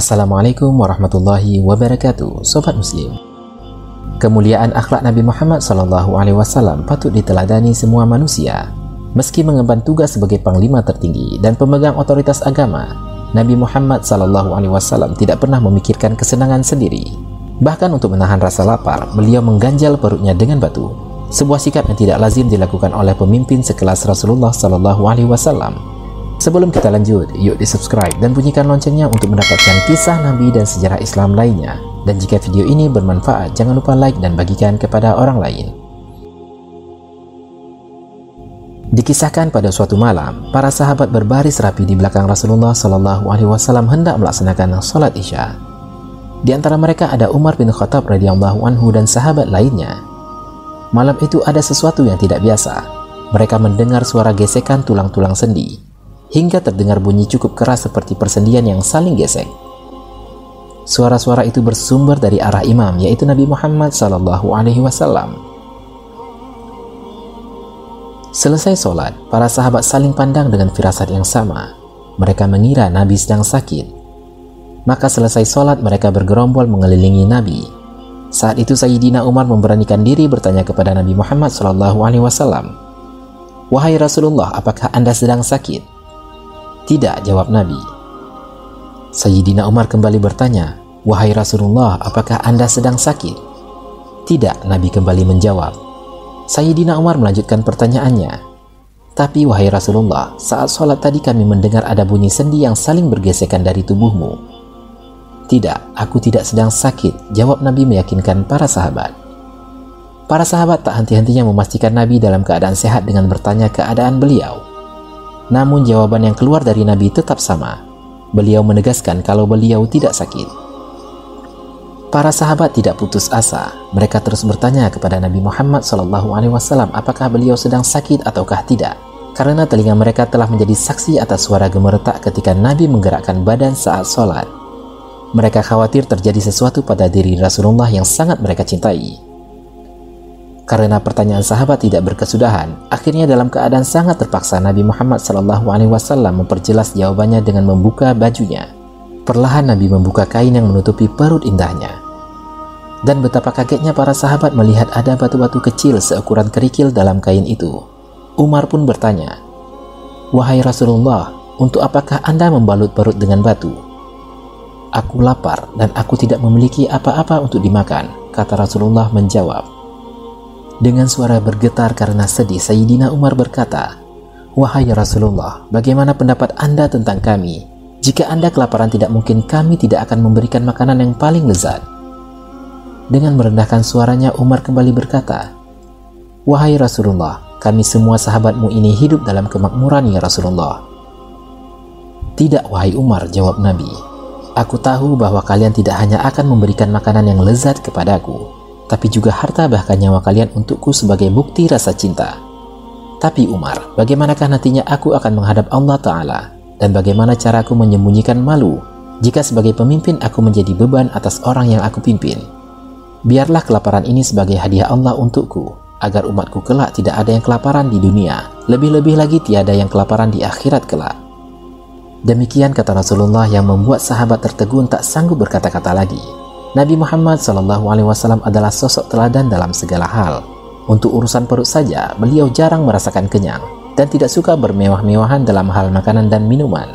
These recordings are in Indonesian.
Assalamualaikum warahmatullahi wabarakatuh, Sobat Muslim. Kemuliaan akhlak Nabi Muhammad SAW patut diteladani semua manusia. Meski mengemban tugas sebagai panglima tertinggi dan pemegang otoritas agama, Nabi Muhammad SAW tidak pernah memikirkan kesenangan sendiri. Bahkan untuk menahan rasa lapar, beliau mengganjal perutnya dengan batu. Sebuah sikap yang tidak lazim dilakukan oleh pemimpin sekelas Rasulullah SAW. Sebelum kita lanjut, yuk di-subscribe dan bunyikan loncengnya untuk mendapatkan kisah Nabi dan sejarah Islam lainnya. Dan jika video ini bermanfaat, jangan lupa like dan bagikan kepada orang lain. Dikisahkan pada suatu malam, para sahabat berbaris rapi di belakang Rasulullah SAW hendak melaksanakan sholat Isya. Di antara mereka ada Umar bin Khattab radhiyallahu anhu dan sahabat lainnya. Malam itu ada sesuatu yang tidak biasa. Mereka mendengar suara gesekan tulang-tulang sendi, hingga terdengar bunyi cukup keras seperti persendian yang saling gesek. Suara-suara itu bersumber dari arah imam, yaitu Nabi Muhammad SAW. Selesai sholat, para sahabat saling pandang dengan firasat yang sama. Mereka mengira Nabi sedang sakit. Maka selesai sholat, mereka bergerombol mengelilingi Nabi. Saat itu Sayyidina Umar memberanikan diri bertanya kepada Nabi Muhammad SAW, "Wahai Rasulullah, apakah Anda sedang sakit?" "Tidak," jawab Nabi. Sayyidina Umar kembali bertanya, "Wahai Rasulullah, apakah Anda sedang sakit?" "Tidak," Nabi kembali menjawab. Sayyidina Umar melanjutkan pertanyaannya, "Tapi wahai Rasulullah, saat sholat tadi kami mendengar ada bunyi sendi yang saling bergesekan dari tubuhmu." "Tidak, aku tidak sedang sakit," jawab Nabi meyakinkan para sahabat. Para sahabat tak henti-hentinya memastikan Nabi dalam keadaan sehat dengan bertanya keadaan beliau. Namun jawaban yang keluar dari Nabi tetap sama. Beliau menegaskan kalau beliau tidak sakit. Para sahabat tidak putus asa. Mereka terus bertanya kepada Nabi Muhammad SAW apakah beliau sedang sakit ataukah tidak. Karena telinga mereka telah menjadi saksi atas suara gemeretak ketika Nabi menggerakkan badan saat sholat. Mereka khawatir terjadi sesuatu pada diri Rasulullah yang sangat mereka cintai. Karena pertanyaan sahabat tidak berkesudahan, akhirnya dalam keadaan sangat terpaksa Nabi Muhammad SAW memperjelas jawabannya dengan membuka bajunya. Perlahan Nabi membuka kain yang menutupi perut indahnya. Dan betapa kagetnya para sahabat melihat ada batu-batu kecil seukuran kerikil dalam kain itu. Umar pun bertanya, "Wahai Rasulullah, untuk apakah Anda membalut perut dengan batu?" "Aku lapar dan aku tidak memiliki apa-apa untuk dimakan," kata Rasulullah menjawab. Dengan suara bergetar karena sedih, Sayyidina Umar berkata, "Wahai Rasulullah, bagaimana pendapat Anda tentang kami? Jika Anda kelaparan, tidak mungkin kami tidak akan memberikan makanan yang paling lezat." Dengan merendahkan suaranya, Umar kembali berkata, "Wahai Rasulullah, kami semua sahabatmu ini hidup dalam kemakmuran ya Rasulullah." "Tidak, wahai Umar," jawab Nabi. "Aku tahu bahwa kalian tidak hanya akan memberikan makanan yang lezat kepadaku, tapi juga harta bahkan nyawa kalian untukku sebagai bukti rasa cinta. Tapi Umar, bagaimanakah nantinya aku akan menghadap Allah Ta'ala? Dan bagaimana caraku menyembunyikan malu jika sebagai pemimpin aku menjadi beban atas orang yang aku pimpin? Biarlah kelaparan ini sebagai hadiah Allah untukku, agar umatku kelak tidak ada yang kelaparan di dunia, lebih-lebih lagi tiada yang kelaparan di akhirat kelak." Demikian kata Rasulullah yang membuat sahabat tertegun tak sanggup berkata-kata lagi. Nabi Muhammad SAW adalah sosok teladan dalam segala hal. Untuk urusan perut saja, beliau jarang merasakan kenyang dan tidak suka bermewah-mewahan dalam hal makanan dan minuman.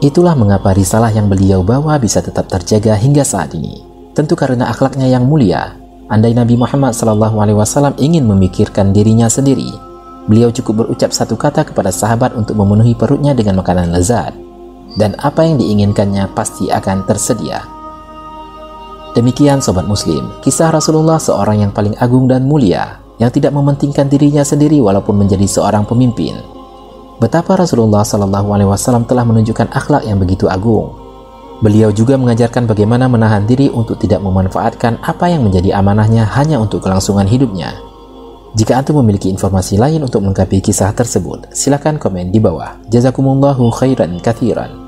Itulah mengapa risalah yang beliau bawa bisa tetap terjaga hingga saat ini. Tentu karena akhlaknya yang mulia. Andai Nabi Muhammad SAW ingin memikirkan dirinya sendiri, beliau cukup berucap satu kata kepada sahabat untuk memenuhi perutnya dengan makanan lezat. Dan apa yang diinginkannya pasti akan tersedia. Demikian Sobat Muslim, kisah Rasulullah seorang yang paling agung dan mulia, yang tidak mementingkan dirinya sendiri walaupun menjadi seorang pemimpin. Betapa Rasulullah SAW telah menunjukkan akhlak yang begitu agung. Beliau juga mengajarkan bagaimana menahan diri untuk tidak memanfaatkan apa yang menjadi amanahnya hanya untuk kelangsungan hidupnya. Jika Antum memiliki informasi lain untuk melengkapi kisah tersebut, silakan komen di bawah. Jazakumullahu khairan katsiran.